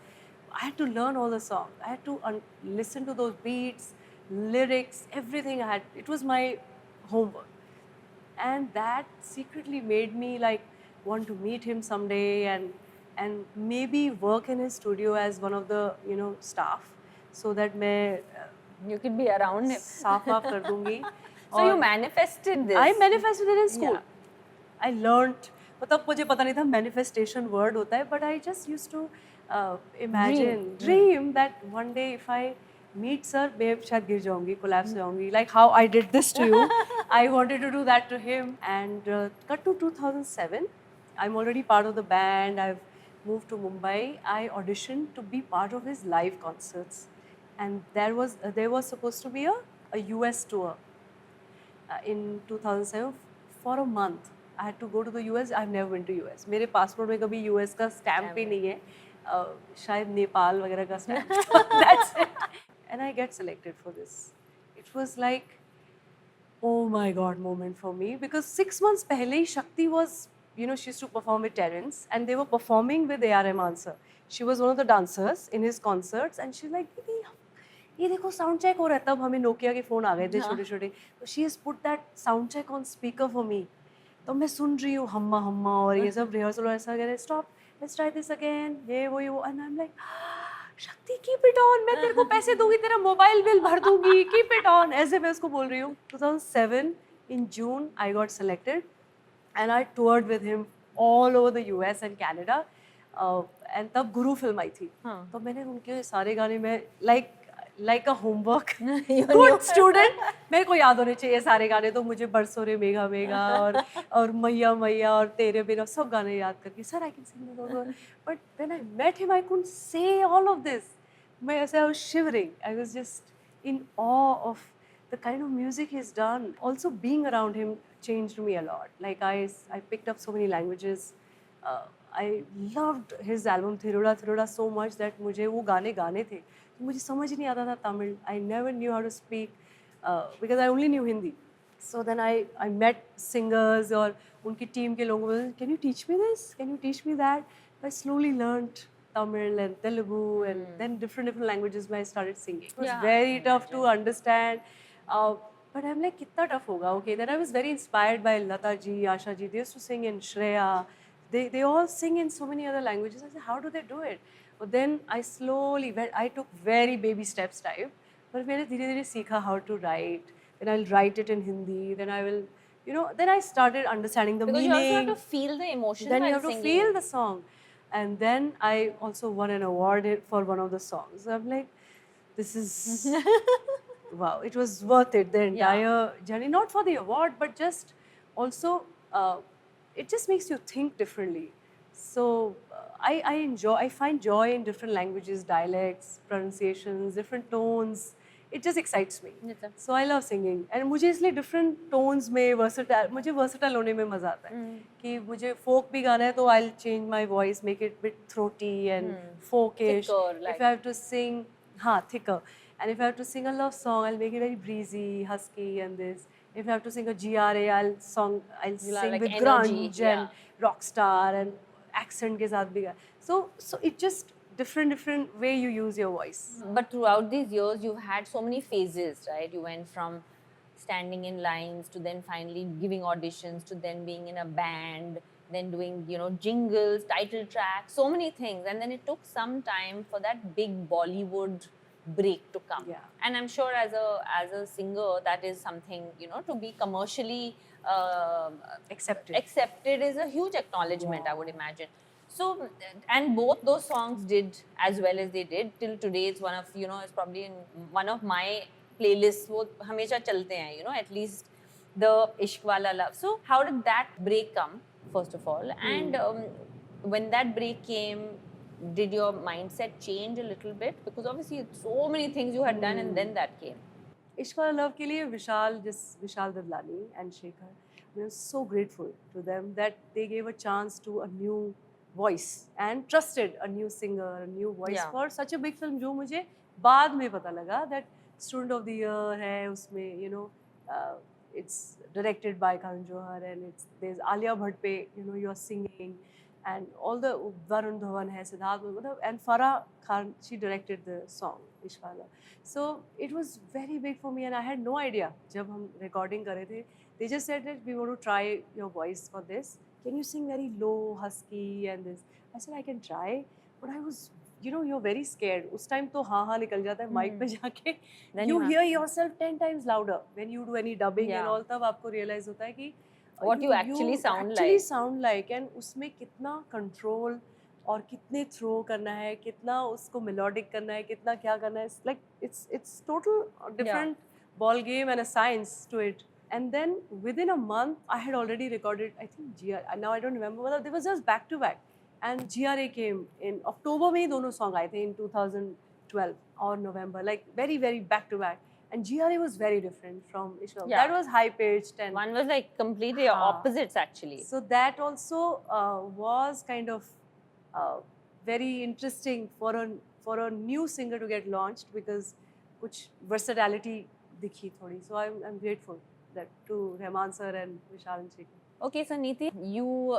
Speaker 1: I had to learn all the songs. I had to listen to those beats, lyrics, everything. It was my homework, and that secretly made me like want to meet him someday and maybe work in his studio as one of the staff, so that मैं
Speaker 2: You could be around him.
Speaker 1: साफ वाफ कर दूंगी.
Speaker 2: So you manifested this.
Speaker 1: I manifested it in school.
Speaker 2: Yeah.
Speaker 1: I learned. मतलब मुझे पता नहीं था manifestation word होता है, but I just used to imagine, dream that one day if I meet sir, मैं शायद गिर जाऊंगी, collapse हो जाऊंगी. Like how I did this to you, I wanted to do that to him. And cut to 2007, I'm already part of the band. I've moved to Mumbai. I auditioned to be part of his live concerts, and there was supposed to be a US tour in 2007 for a month. I had to go to the US. I've never been to US. मेरे passport में कभी US का stamp ही नहीं है. शायद नेपाल वगैरह का stamp. That's it. And I get selected for this. It was like, oh my God, moment for me, because 6 months पहले ही Shakti was, she used to perform with Terence, and they were performing with A.R. Rahman sir. She was one of the dancers in his concerts, and she's like, दीदी ये देखो sound check हो रहा है. तब हमें Nokia के phone आ गए थे छोटे छोटे. तो she has put that sound check on speaker for me. तो मैं सुन रही हूँ हम्मा हम्मा और ये सब रिहर्सल और ऐसा कह रहे stop, let's try this again, ये वो एंड आई एम लाइक शक्ति कीप इट ऑन, मैं तेरे को पैसे दूंगी, तेरा मोबाइल बिल भर दूंगी, कीप इट ऑन, ऐसे मैं उसको बोल रही हूँ. 2007 in June I got selected and I toured with him all over the US and Canada. And तब गुरु फिल्म आई थी. तो मैंने उनके सारे गाने में like a homework good student मेरे को याद होने चाहिए सारे गाने. तो मुझे बरसों रे मेघा मेघा और मैया मैया और तेरे बिना सब गाने याद करके sir I can sing those. But when I met him I couldn't say all of this. मैं ऐसे I was shivering. I was just in awe of the kind of music he's done. Also being around him changed me a lot. Like I picked up so many languages. I loved his album Thiruda Thiruda so much that मुझे वो गाने गाने थे. मुझे समझ नहीं आता था Tamil. I never knew how to speak because I only knew Hindi. So then I met singers और उनकी टीम के लोगों को, can you teach me this? Can you teach me that? I slowly learned Tamil and Telugu and then different languages when I started singing. It was very tough to understand. But I'm like, कितना tough होगा? Okay, then I was very inspired by Lata ji, Asha ji. They used to sing in Shreya. They all sing in so many other languages. I said, how do they do it? But then I slowly went, I took very baby steps type. But मैंने धीरे धीरे सीखा how to write. Then I'll write it in Hindi. Then I will, then I started understanding the
Speaker 2: Because
Speaker 1: meaning.
Speaker 2: you also have to feel the emotion
Speaker 1: Then you
Speaker 2: while
Speaker 1: have to
Speaker 2: singing.
Speaker 1: feel the song. And then I also won an award for one of the songs. So I'm like, this is, wow, it was worth it, the entire journey. Not for the award, but just also uh, it just makes you think differently. So I find joy in different languages, dialects, pronunciations, different tones. It just excites me.
Speaker 2: Yes, sir.
Speaker 1: So I love singing. And मुझे इसलिए different tones में versatile होने में मजा आता है कि मुझे folk भी गाना है तो I'll change my voice, make it bit throaty and folkish.
Speaker 2: Thicker, like.
Speaker 1: If I have to sing, thicker. And if I have to sing a love song, I'll make it very breezy, husky, and this. If I have to sing a GRA, I'll sing
Speaker 2: like
Speaker 1: with
Speaker 2: energy,
Speaker 1: grunge
Speaker 2: yeah.
Speaker 1: and rock star and accent के साथ भी गा. So it just different way you use your voice.
Speaker 2: But throughout these years, you've had so many phases, right? You went from standing in lines to then finally giving auditions to then being in a band, then doing, you know, jingles, title tracks, so many things. And then it took some time for that big Bollywood break to come.
Speaker 1: Yeah.
Speaker 2: And I'm sure as a singer, that is something, you know, to be commercially accepted is a huge acknowledgement, I would imagine. So, and both those songs did as well as they did. Till today, it's one of, you know, it's probably in one of my playlists. वो हमेशा चलते हैं, you know, at least the Ishq Wala Love. So, how did that break come, first of all? And when that break came, did your mindset change a little bit? Because obviously, so many things you had done, and then that came.
Speaker 1: इश्क वाला love के लिए Vishal Dadlani and Shekhar, I'm so grateful to them that they gave a chance to a new voice and trusted a new singer, a new voice
Speaker 2: Yeah.
Speaker 1: for such a big film जो मुझे बाद में पता लगा that Student of the Year है उसमें, you know, it's directed by Karan Johar and there's Alia Bhatt पे, you know, you're singing and all the Varun Dhawan hai, Siddharth Malhotra, and Farah Khan, she directed the song Ishq Wala. So it was very big for me and I had no idea जब हम recording कर रहे थे. They just said that we want to try your voice for this. Can you sing very low, husky and this? I said I can try, but I was, you know, you're very scared. उस time तो हाँ निकल जाता है mic पे जाके.
Speaker 2: Then
Speaker 1: You
Speaker 2: you
Speaker 1: hear yourself 10 times louder when you do any dubbing
Speaker 2: Yeah.
Speaker 1: and all. तब आपको realize होता है कि
Speaker 2: What you actually sound
Speaker 1: actually
Speaker 2: like.
Speaker 1: sound like and उसमें कितना control और कितने throw करना है, कितना उसको melodic करना है, कितना क्या करना है. It's like it's total different ball game and a science to it. And then within a month, I had already recorded, I think GRA. Now I don't remember whether they was just back to back. And GRA came in October में ही दोनों song आए थे in 2012 or November, like very very back to back. And GRA was very different from Ishq Wala.
Speaker 2: Yeah.
Speaker 1: That was high pitched and
Speaker 2: One was like completely opposites, actually.
Speaker 1: so that also was kind of very interesting for a new singer to get launched because कुछ versatility दिखी थोड़ी. So I'm grateful that to Rahman sir and Vishal and Shekhar.
Speaker 2: Okay, so Neeti, you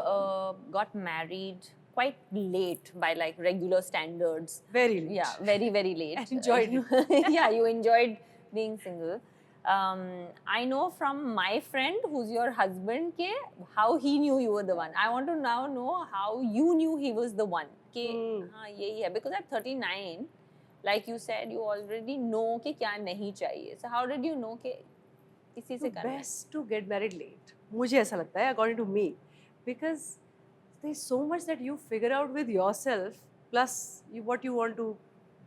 Speaker 2: got married quite late by like regular standards.
Speaker 1: Very late.
Speaker 2: Yeah, very, very late.
Speaker 1: I enjoyed it.
Speaker 2: Yeah, you enjoyed being single. I know from my friend who's your husband ke, how he knew you were the one. I want to now know how you knew he was the one. Ke, हाँ, यही है. Because at 39, like you said, you already know कि क्या नहीं चाहिए. So how did you know कि किसी से करना है?
Speaker 1: Best to get married late. मुझे ऐसा लगता है, according to me, because there's so much that you figure out with yourself, plus what you want to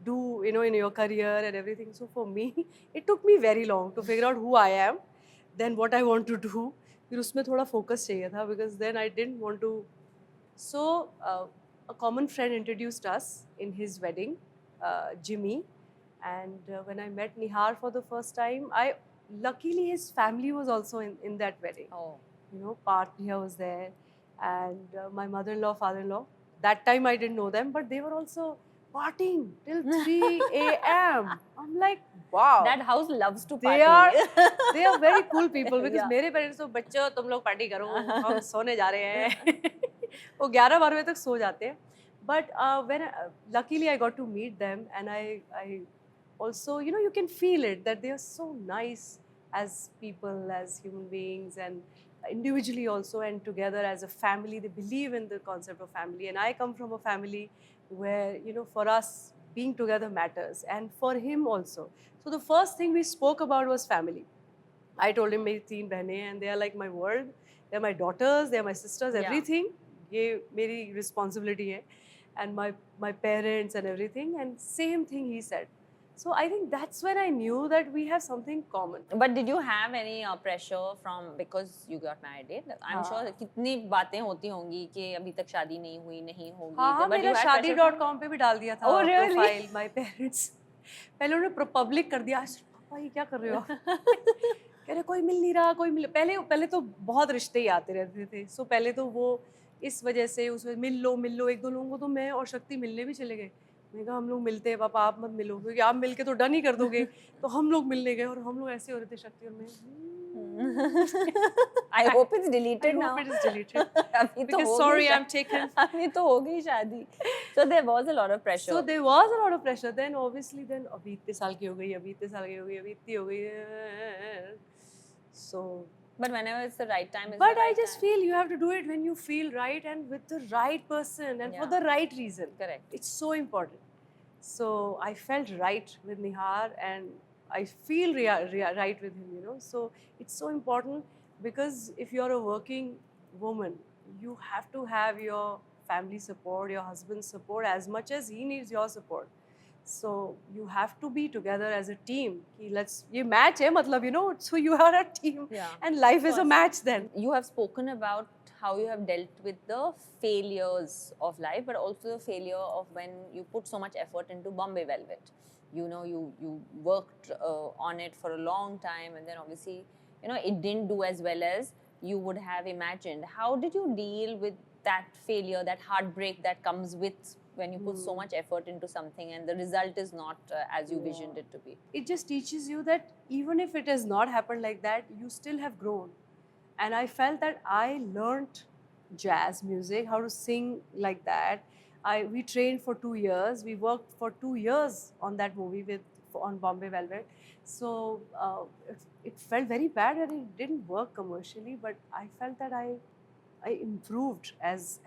Speaker 1: do, you know, in your career and everything. So for me, it took me very long to figure out who I am, then what I want to do. फिर उसमें थोड़ा focus चाहिए था because then I didn't want to. So a common friend introduced us in his wedding, Jimmy, and when I met Nihar for the first time, luckily his family was also in that wedding.
Speaker 2: Oh.
Speaker 1: You know, Parthiya was there and my mother-in-law, father-in-law. That time I didn't know them, but they were also partying till 3 a.m. I'm like, wow.
Speaker 2: That house loves to party.
Speaker 1: They are very cool people because
Speaker 2: Yeah.
Speaker 1: मेरे parents तो बच्चों तुम लोग party करो हम सोने जा रहे हैं वो 11-12 बजे तक सो जाते हैं. But when luckily I got to meet them and I also, you know, you can feel it that they are so nice as people, as human beings, and individually also and together as a family. They believe in the concept of family, and I come from a family where, you know, for us being together matters, and for him also. So the first thing we spoke about was family. I told him मेरी 3 बहनें हैं and they are like my world. They are my daughters, they are my sisters,
Speaker 2: Yeah.
Speaker 1: everything. ये मेरी responsibility है, and my parents and everything. And same thing he said. So I think that's when I knew that we have something common.
Speaker 2: But did you have any pressure from because you got married? I'm sure कितनी बातें होती होंगी कि अभी तक शादी नहीं होगी.
Speaker 1: हाँ,
Speaker 2: But you
Speaker 1: मेरा
Speaker 2: had pressure from-
Speaker 1: शादी.com पे भी डाल दिया था
Speaker 2: Oh, really?
Speaker 1: Profile my parents. पहले उन्होंने पब्लिक कर दिया. पापा ये क्या कर रहे हो? कह रहे कोई मिल नहीं रहा, कोई मिल. पहले तो बहुत रिश्ते ही आते रहते थे. सो पहले तो वो इस वजह से उस मिल लो एक दो लोगों को. तो मैं और शक्ति मिलने भी चले गए. मैंने कहा हम लोग मिलते हैं पापा, आप मत मिलो क्योंकि आप मिल के तो डन ही कर दोगे. तो हम लोग मिलने गए और हम लोग ऐसे हो रहे थे शक्ति और मैं.
Speaker 2: I hope it's deleted
Speaker 1: I
Speaker 2: now.
Speaker 1: hope it is deleted.
Speaker 2: अभी तो
Speaker 1: Because
Speaker 2: हो
Speaker 1: sorry,
Speaker 2: गई
Speaker 1: I'm taken.
Speaker 2: अभी तो हो गई शादी. So there was a lot of pressure.
Speaker 1: So there was a lot of pressure. Then obviously अभी इतने साल की हो गई, अभी इतने साल की हो गई, अभी इतनी हो गई. So
Speaker 2: But whenever it's the right time, it's
Speaker 1: but
Speaker 2: the
Speaker 1: I
Speaker 2: right
Speaker 1: just
Speaker 2: time.
Speaker 1: feel you have to do it when you feel right and with the right person and for
Speaker 2: Yeah.
Speaker 1: the right reason.
Speaker 2: Correct.
Speaker 1: It's so important. So I felt right with Nihar and I feel right with him, you know. So it's so important because if you're a working woman, you have to have your family support, your husband's support as much as he needs your support. So you have to be together as a team. कि let's ये match है मतलब, you know, so you are a team.
Speaker 2: Yeah.
Speaker 1: And life is a match then.
Speaker 2: You have spoken about how you have dealt with the failures of life, but also the failure of when you put so much effort into Bombay Velvet. You know, you worked on it for a long time, and then obviously, you know, it didn't do as well as you would have imagined. How did you deal with that failure, that heartbreak that comes with when you put so much effort into something and the result is not as you visioned it to be?
Speaker 1: It just teaches you that even if it has not happened like that, you still have grown. And I felt that I learned jazz music, how to sing like that. We trained for 2 years. We worked for 2 years on that movie on Bombay Velvet. So it felt very bad that it didn't work commercially, but I felt that I improved as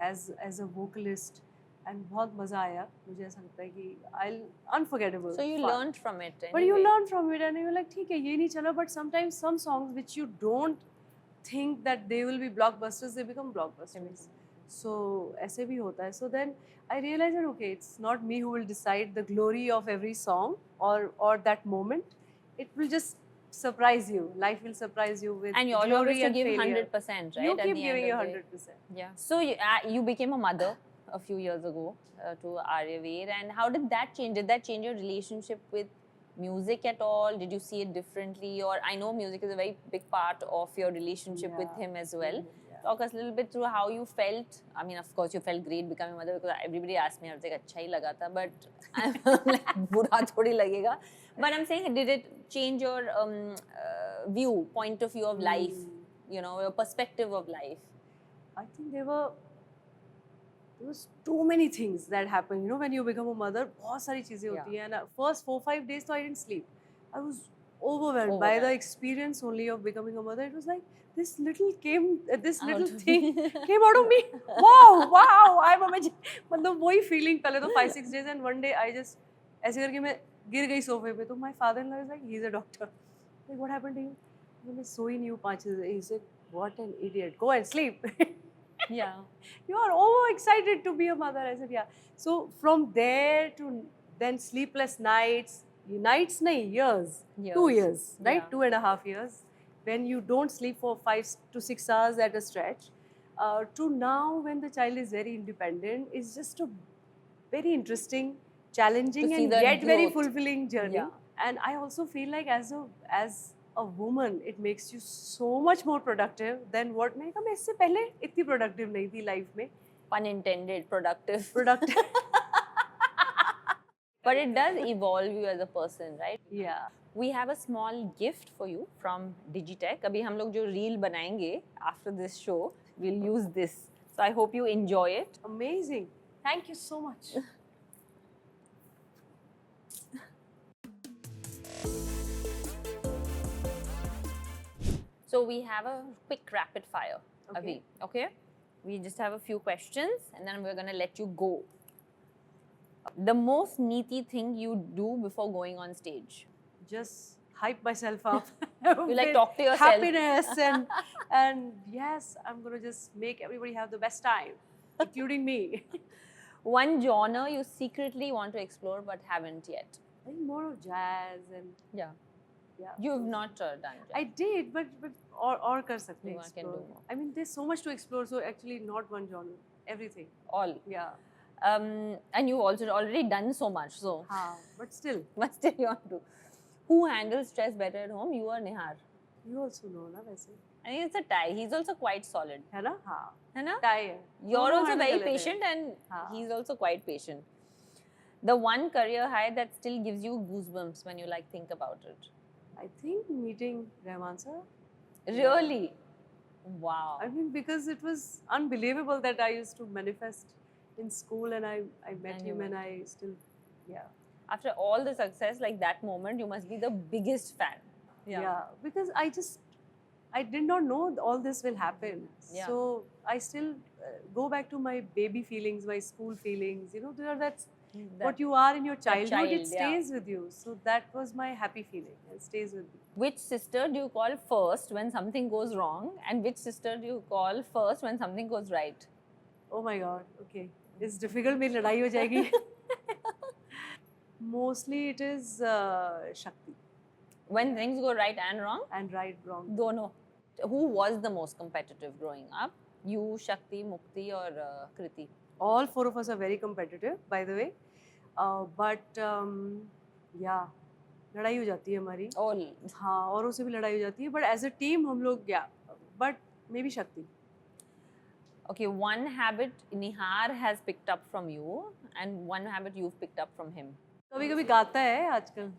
Speaker 1: a vocalist. And बहुत मजा आया. मुझे ऐसा लगता है कि unforgettable.
Speaker 2: So you
Speaker 1: fun.
Speaker 2: learned from it anyway.
Speaker 1: But you learn from it and you're like, ठीक है ये नहीं चला. But sometimes some songs which you don't think that they will be blockbusters, they become blockbusters. So ऐसे भी होता है. So then I realized that okay, it's not me who will decide the glory of every song or that moment. It will just surprise you. Life will surprise you with
Speaker 2: And your job
Speaker 1: glory
Speaker 2: is to
Speaker 1: and
Speaker 2: give
Speaker 1: failure.
Speaker 2: 100%, right?
Speaker 1: You
Speaker 2: at
Speaker 1: keep
Speaker 2: the
Speaker 1: giving
Speaker 2: end
Speaker 1: your
Speaker 2: of the day.
Speaker 1: 100%.
Speaker 2: Yeah. So you became a mother a few years ago to Aryaveer, and how did that change? Did that change your relationship with music at all? Did you see it differently? Or I know music is a very big part of your relationship with him as well.
Speaker 1: Yeah.
Speaker 2: Talk us a little bit through how you felt. I mean, of course, you felt great becoming a mother because everybody asked me, I was like, अच्छा ही लगा था, but I'm like, बुरा थोड़ी लगेगा. But I'm saying, did it change your point of view of life? You know, your perspective of life?
Speaker 1: I think there was too many things that happen. You know, when you become a mother, बहुत सारी चीजें होती हैं. And first 4-5 days, so I didn't sleep. I was overwhelmed by the experience only of becoming a mother. It was like this little thing came out of me. Wow, I'm a magic. मतलब वही feeling पहले तो 5-6 days and one day I just ऐसे करके मैं गिर गई सोफे पे. तो my father-in-law is like, he's a doctor. Like, what happened to you? मैं सो ही नहीं हूँ 5 days. He said, what an idiot. Go and sleep.
Speaker 2: Yeah.
Speaker 1: You are overexcited to be a mother. I said, yeah. So from there to then sleepless nights, years. 2 years, right?
Speaker 2: Yeah.
Speaker 1: 2.5 years. When you don't sleep for 5 to 6 hours at a stretch, to now when the child is very independent, is just a very interesting, challenging
Speaker 2: To see
Speaker 1: and
Speaker 2: the
Speaker 1: yet very
Speaker 2: growth.
Speaker 1: fulfilling journey.
Speaker 2: Yeah.
Speaker 1: And I also feel like as a woman, it makes you so much more productive than what मैं कहा मैं इससे पहले इतनी productive नहीं थी life में.
Speaker 2: Pun intended, productive.
Speaker 1: Productive.
Speaker 2: But it does evolve you as a person, right?
Speaker 1: Yeah.
Speaker 2: We have a small gift for you from Digitech. अभी हम लोग जो reel बनाएंगे after this show, we'll use this. So I hope you enjoy it.
Speaker 1: Amazing. Thank you so much.
Speaker 2: So we have a quick rapid fire,
Speaker 1: Okay.
Speaker 2: Avi. Okay? We just have a few questions and then we're gonna let you go. The most neaty thing you do before going on stage?
Speaker 1: Just hype myself up.
Speaker 2: You like
Speaker 1: with
Speaker 2: talk to yourself.
Speaker 1: Happiness and yes, I'm gonna just make everybody have the best time, including me.
Speaker 2: One genre you secretly want to explore but haven't yet?
Speaker 1: I think more of jazz and
Speaker 2: Yeah.
Speaker 1: yeah.
Speaker 2: You've not done jazz.
Speaker 1: I did, but or कर सकते हैं
Speaker 2: You can
Speaker 1: explore.
Speaker 2: do more.
Speaker 1: I mean, there's so much to explore. So actually, not one genre, everything.
Speaker 2: All.
Speaker 1: Yeah.
Speaker 2: And you've also already done so much. So,
Speaker 1: हाँ, but still,
Speaker 2: but still you want to. Who handles stress better at home, you or Nihar?
Speaker 1: you also know ना वैसे,
Speaker 2: I think it's a tie. He's also quite solid.
Speaker 1: है ना? हाँ,
Speaker 2: है ना?
Speaker 1: tie है.
Speaker 2: You're
Speaker 1: दोनों
Speaker 2: also
Speaker 1: handle
Speaker 2: very
Speaker 1: कर लेते हैं.
Speaker 2: patient and
Speaker 1: हाँ.
Speaker 2: he's also quite patient. The one career high that still gives you goosebumps when you like think about it.
Speaker 1: I think meeting Rahman sir.
Speaker 2: Really? Wow.
Speaker 1: I mean, because it was unbelievable that I used to manifest in school and I met
Speaker 2: And you
Speaker 1: him and
Speaker 2: met.
Speaker 1: I still, yeah.
Speaker 2: After all the success, like that moment, you must be the biggest fan.
Speaker 1: Yeah, because I did not know all this will happen.
Speaker 2: Yeah.
Speaker 1: So I still go back to my baby feelings, my school feelings. You know, that's what you are in your childhood.
Speaker 2: child,
Speaker 1: It stays with you. So that was my happy feeling. It stays with me.
Speaker 2: Which sister do you call first when something goes wrong, and which sister do you call first when something goes right?
Speaker 1: Oh my God. Okay, it's difficult. मेरी लड़ाई हो जाएगी. Mostly it is Shakti
Speaker 2: When things go right and wrong,
Speaker 1: and right wrong.
Speaker 2: dono. Who was the most competitive growing up? You, Shakti, Mukti, or Kriti?
Speaker 1: All four of us are very competitive, by the way. But yeah, लड़ाई हो जाती है हमारी.
Speaker 2: All.
Speaker 1: हाँ, औरों से भी लड़ाई हो जाती है. But as a team हम लोग yeah. But maybe Shakti.
Speaker 2: Okay, one habit Nihar has picked up from you, and one habit you've picked up from him.
Speaker 1: कभी-कभी गाता है आजकल.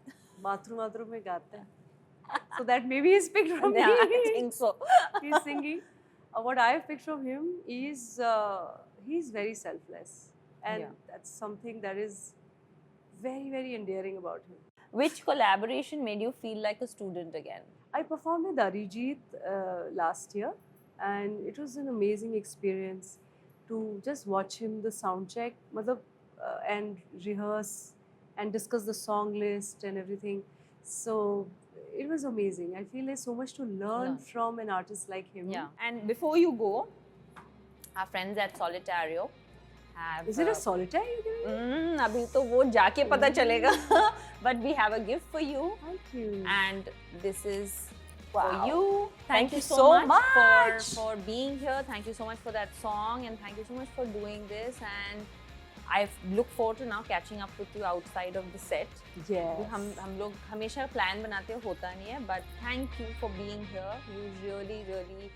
Speaker 1: बाथरूम में गाता है. So that maybe he's picked from me.
Speaker 2: Yeah, I think so.
Speaker 1: He's singing. What I've picked from him is he's very selfless, and
Speaker 2: Yeah.
Speaker 1: that's something that is very, very endearing about him.
Speaker 2: Which collaboration made you feel like a student again?
Speaker 1: I performed with Arijit last year, and it was an amazing experience to just watch him the sound check, and rehearse and discuss the song list and everything. So it was amazing. I feel there's so much to learn from an artist like him.
Speaker 2: Yeah. And before you go, our friends at Solitario have.
Speaker 1: Is it a solitaire you're giving?
Speaker 2: अभी तो वो जाके पता चलेगा. But we have a gift for you,
Speaker 1: Thank you.
Speaker 2: and this is
Speaker 1: Wow.
Speaker 2: for you.
Speaker 1: Thank you
Speaker 2: so
Speaker 1: so
Speaker 2: much,
Speaker 1: much.
Speaker 2: for being here. Thank you so much for that song, and thank you so much for doing this. And I look forward to now catching up with you outside of the set.
Speaker 1: Yes.
Speaker 2: हम लोग हमेशा plan बनाते हो होता नहीं है, but thank you for being here. You really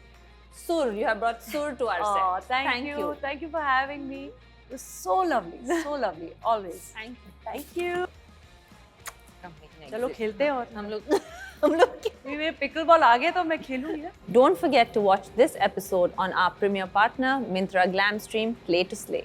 Speaker 2: Sur, you have brought Sur to our
Speaker 1: Oh,
Speaker 2: set.
Speaker 1: thank you. Thank you for having me. It was so lovely. So lovely. Always.
Speaker 2: Thank you.
Speaker 1: Thank you. चलो
Speaker 2: exit.
Speaker 1: खेलते हैं और
Speaker 2: हम लोग
Speaker 1: मेरे pickle ball आ गए तो मैं खेलूंगी ना.
Speaker 2: Don't forget to watch this episode on our premier partner Myntra Glam Stream Play to Slay.